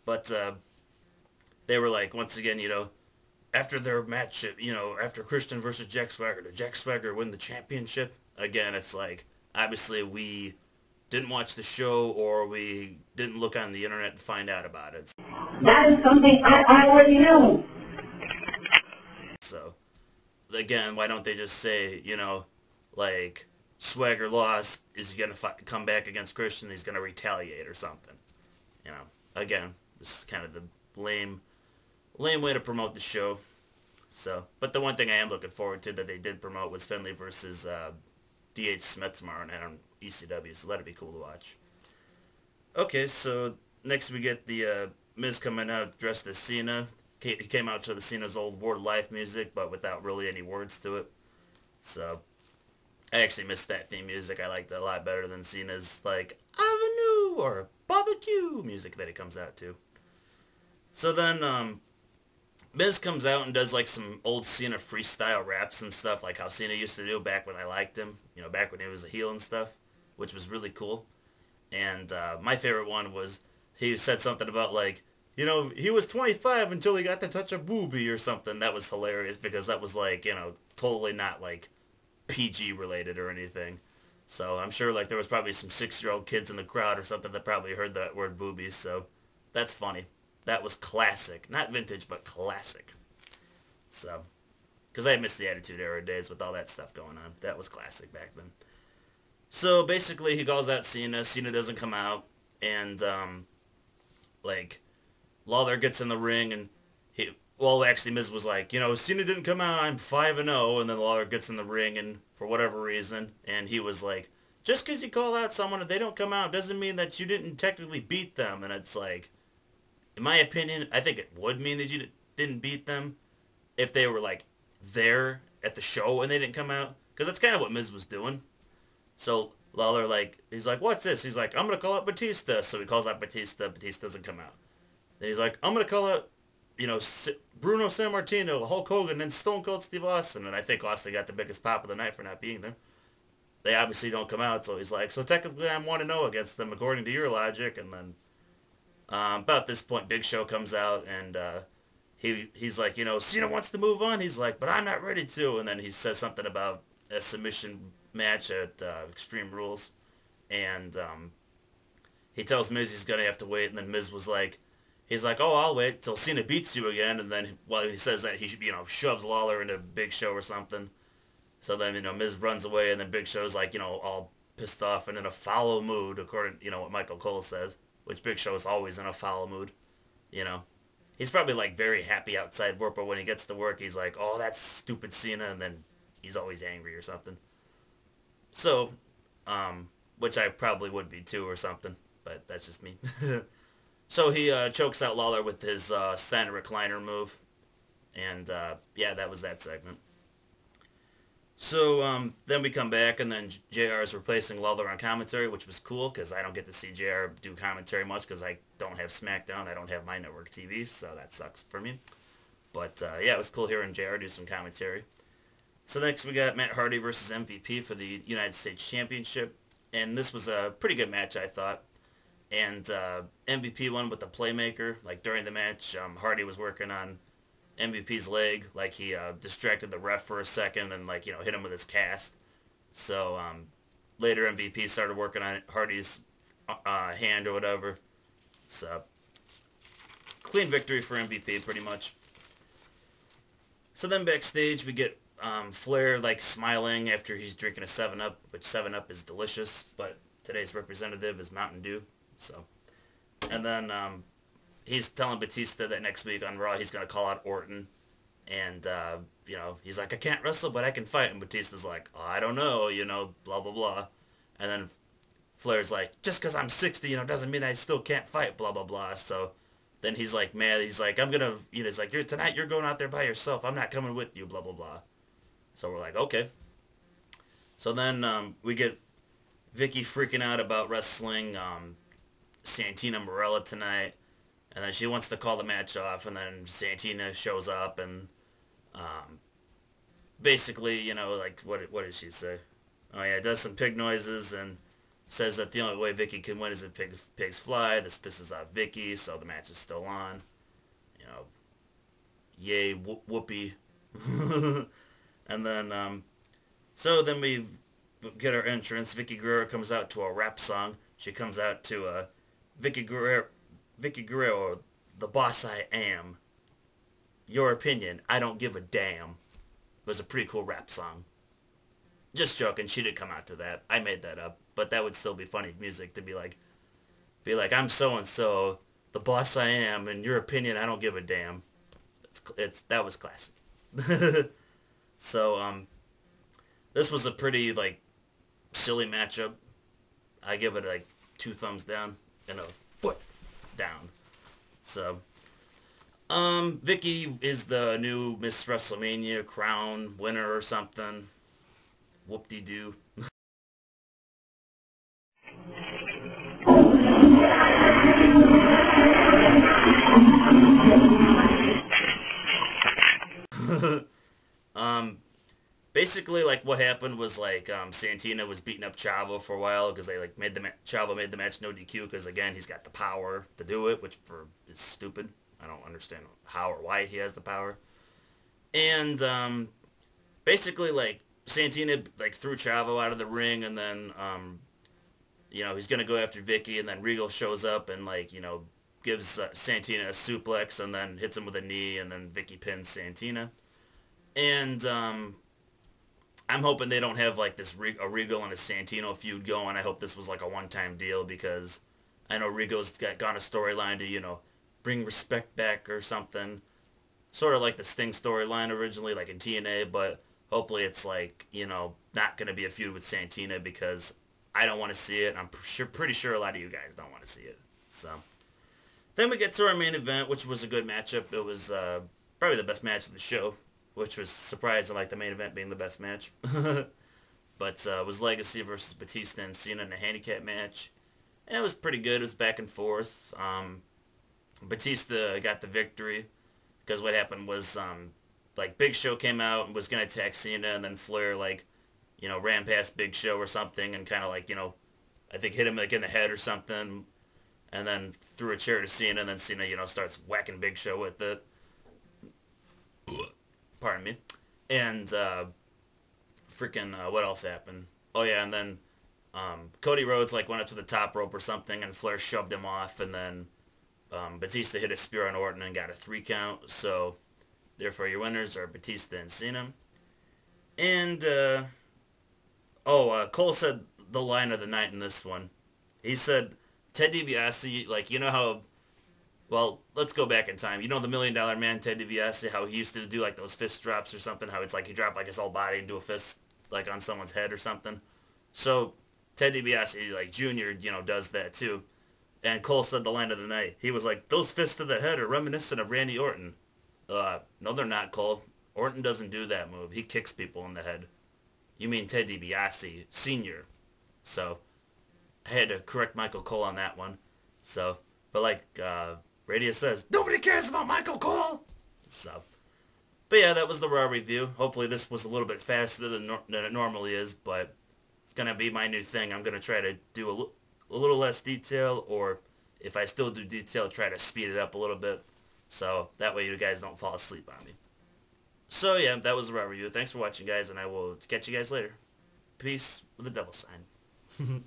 But they were like, once again, after their match, after Christian versus Jack Swagger, did Jack Swagger win the championship? Again, it's like, obviously we didn't watch the show or we didn't look on the internet to find out about it. That is something I already knew. So, again, why don't they just say, like, Swagger lost, is he going to come back against Christian, he's going to retaliate or something. You know, again, this is kind of the lame way to promote the show. So, but the one thing I am looking forward to that they did promote was Finlay versus D.H. Smith tomorrow night on ECW, so that'll be cool to watch. Okay, so next we get the Miz coming out dressed as Cena. He came out to the Cena's old Word of Life music, but without really any words to it. So, I actually missed that theme music. I liked it a lot better than Cena's, like, Avenue or Barbecue music that he comes out to. So then, Miz comes out and does, like, some old Cena freestyle raps and stuff, like how Cena used to do back when I liked him, back when he was a heel and stuff, which was really cool. And my favorite one was he said something about, like, he was 25 until he got to touch a boobie or something. That was hilarious because that was, like, totally not, like, PG related or anything. So I'm sure, like, there was probably some 6-year-old kids in the crowd or something that probably heard that word boobies. So that's funny. That was classic. Not vintage, but classic. So, because I missed the Attitude Era days with all that stuff going on. That was classic back then. So basically he calls out Cena. Cena doesn't come out. And, like, Lawler gets in the ring and actually Miz was like, Cena didn't come out, I'm 5-0, and then Lawler gets in the ring and for whatever reason, and he was like, just because you call out someone and they don't come out doesn't mean that you didn't technically beat them. And it's like, in my opinion, I think it would mean that you didn't beat them if they were, like, there at the show and they didn't come out, because that's kind of what Miz was doing. So Lawler, like, he's like, what's this? He's like, I'm going to call out Batista. So he calls out Batista. Batista doesn't come out. Then he's like, I'm going to call out, Bruno Sammartino, Hulk Hogan, and Stone Cold Steve Austin. And I think Austin got the biggest pop of the night for not being there. They obviously don't come out, so he's like, so technically I'm 1-0 against them according to your logic. And then about this point, Big Show comes out, and he's like, Cena wants to move on. He's like, but I'm not ready to. And then he says something about a submission match at Extreme Rules. And he tells Miz he's going to have to wait. And then Miz was like, he's like, oh, I'll wait till Cena beats you again. And then while he says that, he shoves Lawler into Big Show or something. So then, Miz runs away, and then Big Show's like, all pissed off and in a foul mood, according, what Michael Cole says, which Big Show is always in a foul mood, He's probably, like, very happy outside work, but when he gets to work, he's like, oh, that's stupid Cena, and then he's always angry or something. So, which I probably would be too or something, but that's just me. So he chokes out Lawler with his standard recliner move, and yeah, that was that segment. So then we come back, and then JR is replacing Lawler on commentary, which was cool, because I don't get to see JR do commentary much, because I don't have SmackDown, I don't have my network TV, so that sucks for me. But yeah, it was cool hearing JR do some commentary. So next we got Matt Hardy versus MVP for the United States Championship, and this was a pretty good match, I thought. And MVP won with the playmaker. Like, during the match, Hardy was working on MVP's leg. Like, he distracted the ref for a second and, like, hit him with his cast. So later MVP started working on Hardy's hand or whatever. So clean victory for MVP, pretty much. So then backstage we get Flair, like, smiling after he's drinking a 7-Up, which 7-Up is delicious, but today's representative is Mountain Dew. So, and then he's telling Batista that next week on Raw he's going to call out Orton. And, he's like, I can't wrestle, but I can fight. And Batista's like, oh, I don't know, blah, blah, blah. And then Flair's like, just because I'm 60, doesn't mean I still can't fight, blah, blah, blah. So then he's like, mad. He's like, I'm going to, he's like, tonight you're going out there by yourself. I'm not coming with you, blah, blah, blah. So we're like, okay. So then we get Vicky freaking out about wrestling Santina Marella tonight. And then she wants to call the match off, and then Santina shows up, and basically, like, what did she say? Oh, yeah, does some pig noises, and says that the only way Vicky can win is if pigs fly. This pisses off Vicky, so the match is still on. You know, yay, whoopee. And then, so then we get our entrance. Vicky Guerrero comes out to a rap song. She comes out to Vicky Guerrero, the boss I am. Your opinion, I don't give a damn. It was a pretty cool rap song. Just joking, she didn't come out to that. I made that up, but that would still be funny music to be like, I'm so-and-so, the boss I am, and your opinion, I don't give a damn. That was classic. So, this was a pretty, like, silly matchup. I give it, like, 2 thumbs down and a foot down. So, Vicky is the new Miss WrestleMania crown winner or something. Whoop-de-doo. Basically, like, what happened was, like, Santina was beating up Chavo for a while because they, like, Chavo made the match no DQ because, again, he's got the power to do it, which is stupid. I don't understand how or why he has the power. And, basically, like, Santina, like, threw Chavo out of the ring, and then, you know, he's gonna go after Vicky, and then Regal shows up and, like, you know, gives Santina a suplex, and then hits him with a knee, and then Vicky pins Santina. And, I'm hoping they don't have, like, a Regal and a Santino feud going. I hope this was, like, a one-time deal, because I know Regal's got a storyline to, you know, bring respect back or something. Sort of like the Sting storyline originally, like in TNA, but hopefully it's, like, you know, not going to be a feud with Santina, because I don't want to see it. I'm pretty sure a lot of you guys don't want to see it. So, then we get to our main event, which was a good matchup. It was probably the best match of the show, which was surprising, like the main event being the best match. But it was Legacy versus Batista and Cena in a handicap match. And it was pretty good. It was back and forth. Batista got the victory, because what happened was, like, Big Show came out and was going to attack Cena, and then Flair, like, you know, ran past Big Show or something and kind of, like, you know, I think hit him, like, in the head or something, and then threw a chair to Cena, and then Cena, you know, starts whacking Big Show with it. Pardon me. And, what else happened? Oh, yeah, and then, Cody Rhodes, like, went up to the top rope or something, and Flair shoved him off, and then, Batista hit a spear on Orton and got a 3 count, so, therefore your winners are Batista and Cena. And, Cole said the line of the night in this one. He said, Ted DiBiase, like, you know how, well, let's go back in time. You know the $1 Million Man, Ted DiBiase, how he used to do, like, those fist drops or something, how it's like he dropped, like, his whole body and do a fist, like, on someone's head or something. So, Ted DiBiase, like, Jr., you know, does that too. And Cole said the line of the night. He was like, those fists to the head are reminiscent of Randy Orton. No, they're not, Cole. Orton doesn't do that move. He kicks people in the head. You mean Ted DiBiase, Sr. So, I had to correct Michael Cole on that one. So, but like Radius says, nobody cares about Michael Cole! So, but yeah, that was the Raw review. Hopefully this was a little bit faster than it normally is, but it's going to be my new thing. I'm going to try to do a little less detail, or if I still do detail, try to speed it up a little bit, so that way you guys don't fall asleep on me. So yeah, that was the Raw review. Thanks for watching, guys, and I will catch you guys later. Peace with the devil sign.